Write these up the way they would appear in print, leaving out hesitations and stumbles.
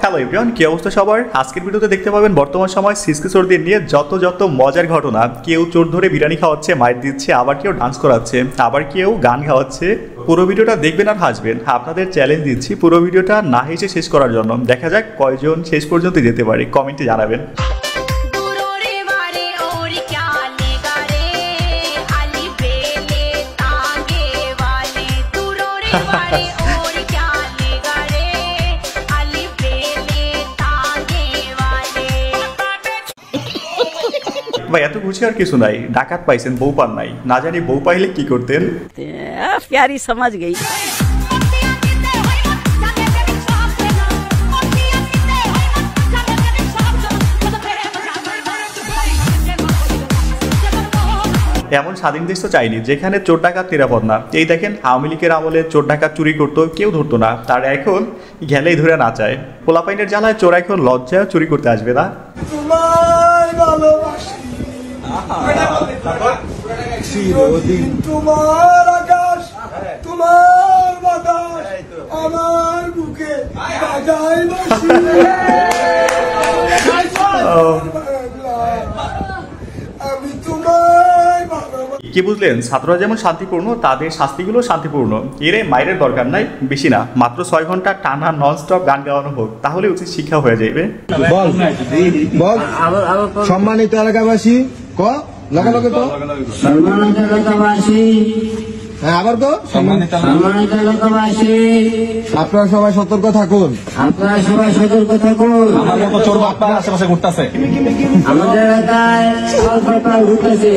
Hello everyone, কি অবস্থা সবার? আজকের ভিডিওতে দেখতে পাবেন বর্তমান সময় সিসকি চোরদের নিয়ে যত মজার ঘটনা। কেউ চোর ধরে বিরিয়ানি খাওয়াচ্ছে, মাইর দিচ্ছে, আবার কেউ ডান্স করাচ্ছে, আবার কেউ গান গাওয়াচ্ছে। পুরো ভিডিওটা দেখবেন আর হাসবেন। আপনাদের চ্যালেঞ্জ দিচ্ছি পুরো ভিডিওটা না হেসে শেষ করার জন্য। দেখা যাক কয়জন শেষ পর্যন্ত যেতে পারে, কমেন্টে জানাবেন। ভাই এত খুশি আর কিছু নাই, ডাকাত পাইছেন, বউ পান নাই। না জানি বউ পাইলে কি করতেন। প্যারি সমাজ গই। এমন স্বাধীন দেশ তো চাইনি যেখানে চোর ডাকাত নিরাপদ না। এই দেখেন আওয়ামী লীগের আমলে চোর ডাকাত চুরি করতো, কেউ ধরতো না। তার এখন গেলেই ধরে নাচায়। পোলাপাইনের জ্বালায় চোর এখন লজ্জায় চুরি করতে আসবে না। চিরদিন তোমার আকাশ, তোমার বাতাস আমার বুকে বাজায় বাঁশি। আমি তোমায় ভালোবাসি। কি বুঝলেন? ছাত্ররা যেমন শান্তিপূর্ণ, তাদের শাস্তিগুলো শান্তিপূর্ণ। এরে মাইরের দরকার নাই, বেশি না, মাত্র 6 ঘন্টা টানা ননস্টপ গান গাওয়ানো হোক, তাহলে উচিত শিক্ষা হয়ে যাবে। সম্মানিত এলাকাবাসী, লগে তো সম্মানিত এলাকাবাসী, হ্যাঁ আবার তো সম্মানিত এলাকাবাসী, আপনারা সবাই সতর্ক থাকুন। আপনারা সবাই সতর্ক থাকুন। চোর বাটপার আশেপাশে ঘুরতেছে, আমাদের এলাকায় চোর বাটপার ঘুরতেছে।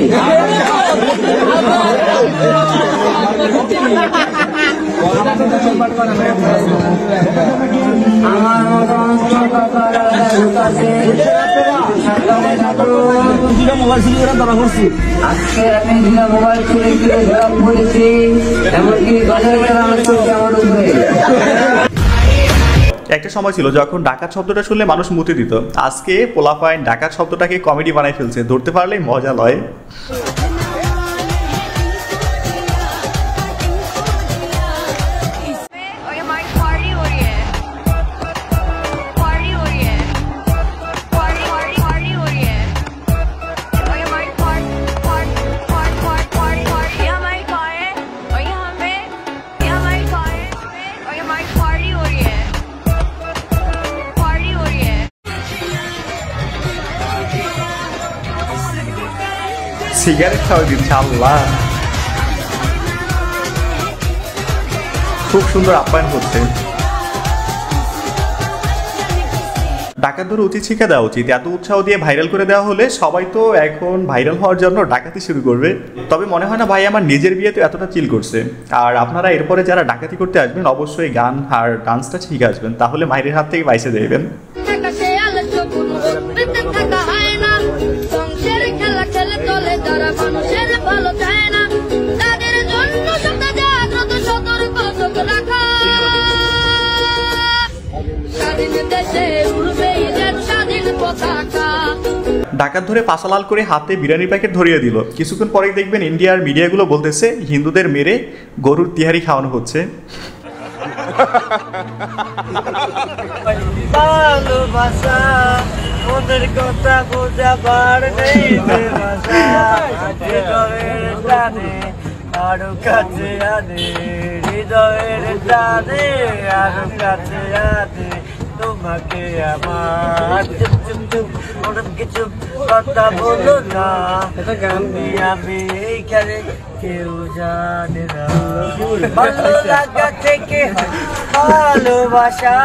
আমার মতন চোর বাটপার ঘুরতেছে। আজকে আমি মোবাইল চুরি করে ধরা পড়েছি, এমনকি আমার উপরে। একটা সময় ছিল যখন ডাকাত শব্দটা শুনলে মানুষ মুতে দিত। আজকে পোলাপাইন ডাকাত শব্দটাকে কমেডি বানাই ফেলছে, ধরতে পারলেই মজা লয়। সিগারেট খাওয়া দিচ্ছে, আল্লাহ খুব সুন্দর আপ্যায়ন হচ্ছে। ডাকাত ধরে উচিত শিক্ষা দেওয়া উচিত। এত উৎসাহ দিয়ে ভাইরাল করে দেওয়া হলে সবাই তো এখন ভাইরাল হওয়ার জন্য ডাকাতি শুরু করবে। তবে মনে হয় না ভাই আমার নিজের বিয়েতে এতটা চিল করছে। আর আপনারা এরপরে যারা ডাকাতি করতে আসবেন অবশ্যই গান আর ডান্সটা শিখে আসবেন, তাহলে মাইরের হাত থেকে বাইসে দেবেন। ডাকাত ধরে পাশালাল করে হাতে বিরিয়ানি প্যাকেট ধরিয়ে দিল। কিছুক্ষণ পরেই দেখবেন ইন্ডিয়ার মিডিয়াগুলো বলতেছে হিন্দুদের মেরে গরুর তিহারি খাওয়ানো হচ্ছে। ভালোবাসা ওদের কথা বোঝাবার নেই, হৃদয়ের টানে আরো কাছে আনে, হৃদয়ের টানে আরো কাছে আনে তোমাকে আমার। চুপ চুপ চুপ অনেক কিছু কথা বলো না, আমি এইখানে কেউ জানে না। ভালো লাগা থেকে ভালোবাসা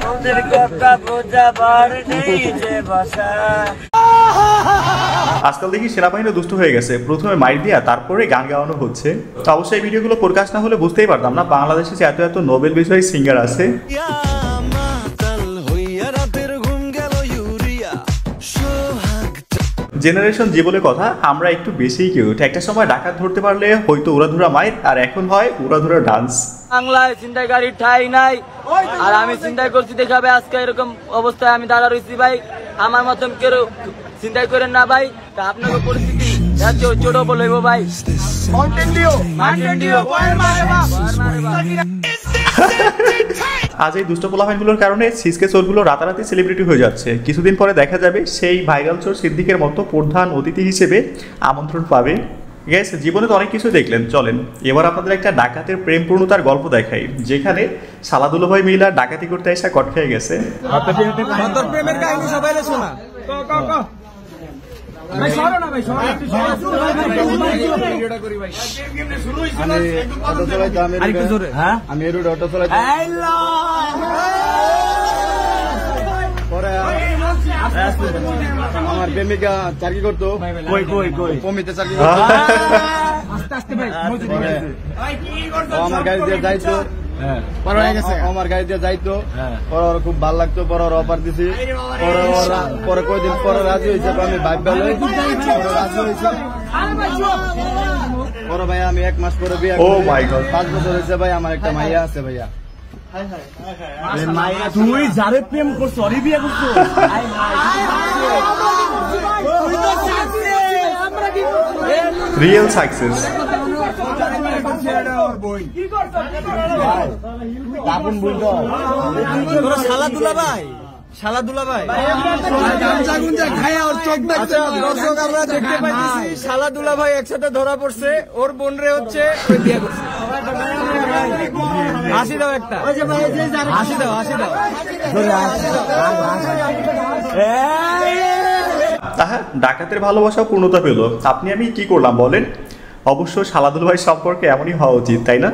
ওদের কথা বোঝাবার নেই যে ভাষা। আজকাল দেখি সেনাবাহিনী দুষ্ট হয়ে গেছে, প্রথমে মাইর দিয়া তারপরে গান গাওয়ানো হচ্ছে। তো অবশ্যই এই ভিডিওগুলো প্রকাশ না হলে বুঝতেই পারতাম না বাংলাদেশে যে এত নোবেল বিজয়ী সিঙ্গার আছে। জেনারেশন যে বলে কথা, আমরা একটু বেশিই কিউট। একটা সময় ডাকাত ধরতে পারলে হয়তো উড়াধুরা মাইর, আর এখন হয় উড়াধুরা ডান্স। বাংলায় চিন্তায় গাড়ির ঠাই নাই, আর আমি চিন্তাই করছি দেখাবে আজকে এরকম অবস্থায় আমি দাঁড়া রয়েছি ভাই। আমার মতন কেউ চিন্তাই করেন না ভাই, তা আপনাকে পরিস্থিতি ছোট বলবো ভাই আজ এই দুষ্ট পোলাপাইনগুলোর কারণে সিসকে চোরগুলো রাতারাতি সেলিব্রিটি হয়ে যাচ্ছে। কিছুদিন পরে দেখা যাবে সেই ভাইরাল চোর সিদ্দিকের মতো প্রধান অতিথি হিসেবে আমন্ত্রণ পাবে। গ্যাস জীবনে তো অনেক কিছু দেখলেন, চলেন এবার আপনাদের একটা ডাকাতের প্রেম পূর্ণতার গল্প দেখাই, যেখানে সালাদুল ভাই মিলা ডাকাতি করতে এসে কট খেয়ে গেছে। প্রেমের কাহিনী সবাই শোনা। আমি অটো চলাই আমার প্রেমিকা চাকরি করতো কমিতে চাকরি করতো, আমার গাড়ি দিয়ে যাইতো, আমার গাড়ি দিয়ে যাইতো, পরে ওর খুব ভালো লাগতো, পরে ওর অফার দিছি, পরে কয়দিন পরে রাজি হয়েছে, আমি বাইক বেলায় রাজি হয়েছে, পরে ভাই আমি 1 মাস পরে বিয়ে 5 বছর হয়েছে ভাই, আমার একটা মাইয়া আছে ভাইয়া। তুই যারে প্রেম করছো অরে বিয়ে করছো, রিয়েল সাকসেস। শালাদুলা ভাই শালাদুলা ভাই দেখতে পাইতেছি শালাদুলা ভাই একসাথে ধরা পড়ছে, ওর বোন রে হচ্ছে বিয়ে করছে। হাসি দাও একটা, হাসি দাও, হাসি দাও। তাহা ডাকাতের ভালোবাসা পূর্ণতা পেল। আপনি আমি কি করলাম বলেন? অবশ্য সালাদুল ভাই সম্পর্কে এমনই হওয়া উচিত, তাই না?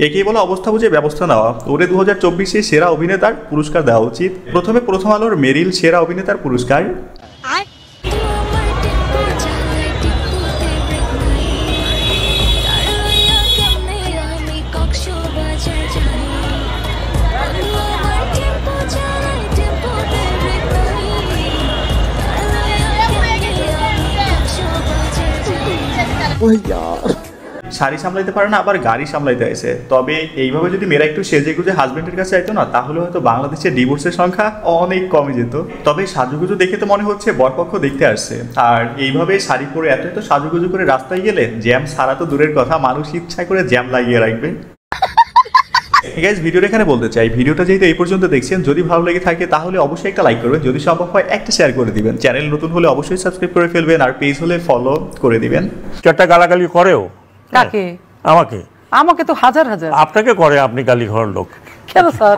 একেই বলে অবস্থা বুঝে ব্যবস্থা নেওয়া। ওরে 2024-এ সেরা অভিনেতার পুরস্কার দেওয়া উচিত। প্রথম আলোর মেরিল সেরা অভিনেতার পুরস্কার, শাড়ি সামলাইতে পারে না আবার গাড়ি সামলাইতে আসে। তবে এইভাবে যদি মেয়েরা একটু সেজে গুজে হাজবেন্ডের কাছে যাইতো না, তাহলে হয়তো বাংলাদেশে ডিভোর্সের সংখ্যা অনেক কমে যেত। তবে সাজুগুজু দেখে তো মনে হচ্ছে বরপক্ষ দেখতে আসছে। আর এইভাবে শাড়ি পরে এত সাজুগুজু করে রাস্তায় গেলে জ্যাম সারা তো দূরের কথা, মানুষ ইচ্ছা করে জ্যাম লাগিয়ে রাখবে। গাইস ভিডিওটা এখানে বলতে চাই, ভিডিওটা যেহেতু এই পর্যন্ত দেখছেন, যদি ভালো লেগে থাকে তাহলে অবশ্যই একটা লাইক করবেন, যদি সম্ভব হয় একটা শেয়ার করে দিবেন, চ্যানেল নতুন হলে অবশ্যই সাবস্ক্রাইব করে ফেলবেন, আর পেজ হলে ফলো করে দিবেন। একটা গালাগালি করেও কাকে? আমাকে। আমাকে তো হাজার হাজার। আপনাকে করে, আপনি গালি ঘর লোক কেন স্যার?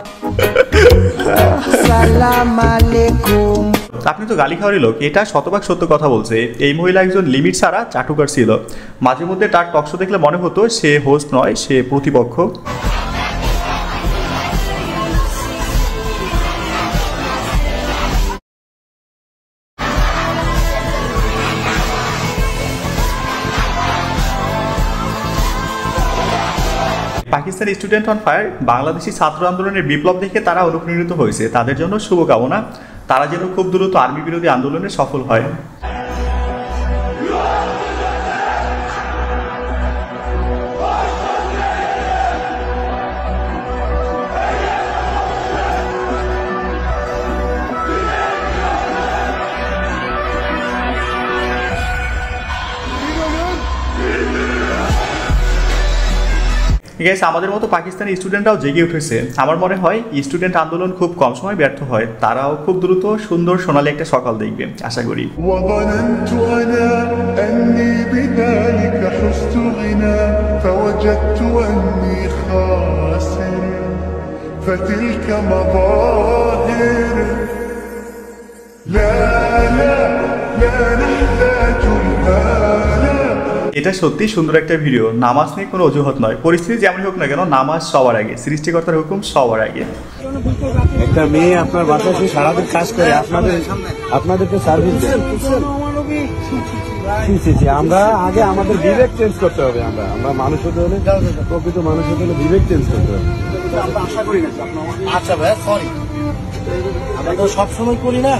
আপনি তো গালি খাওয়ারই লোক, এটা শতভাগ সত্য কথা বলছে। এই মহিলা একজন লিমিট ছাড়া চাটুকার ছিল। মাঝে মধ্যে তার টকশো দেখলে মনে হতো সে হোস্ট নয়, সে প্রতিপক্ষ। Pakistani student on fire Bangladeshi ছাত্র আন্দোলনের বিপ্লব দেখে তারা অনুপ্রাণিত হয়েছে। তাদের জন্য শুভকামনা, তারা যেন খুব দ্রুত আর্মি বিরোধী আন্দোলনে সফল হয়। গাইস আমাদের মতো পাকিস্তানি স্টুডেন্টরাও জেগে উঠেছে। আমার মনে হয় স্টুডেন্ট আন্দোলন খুব কম সময় ব্যর্থ হয়, তারাও খুব দ্রুত সুন্দর সোনালী একটা সকাল দেখবে আশা করি। وظننت أنا أني بذلك حزت غنى فوجدت أني خاسر فتلك مظاهر لا لا لا نحتاج المال। এটা সত্যি সুন্দর একটা ভিডিও। নামাজ নিয়ে কোনো অজুহাত নয়, পরিস্থিতি যেমনই হোক না কেন নামাজ সবার আগে, সৃষ্টিকর্তার হুকুম সবার আগে। একটা মেয়ে আপনার বাসায় সে সারাদিন কাজ করে আপনাদেরকে সার্ভিস দেয়। আমরা আগে আমাদের বিবেক চেঞ্জ করতে হবে। আমরা মানুষ হতে হলে, প্রকৃত মানুষ হতে হলে বিবেক চেঞ্জ করতে হবে। আচ্ছা ভাই, সরি, আমরা তো সবসময় করি না।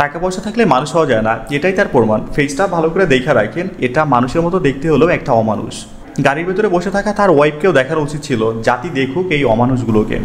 টাকা পয়সা থাকলে মানুষ হওয়া যায় না, এটাই তার প্রমাণ। ফেসটা ভালো করে দেখা রাখেন, এটা মানুষের মতো দেখতে হলেও একটা অমানুষ। গাড়ির ভেতরে বসে থাকা তার ওয়াইফকেও দেখার উচিত ছিল, জাতি দেখুক এই অমানুষগুলোকে।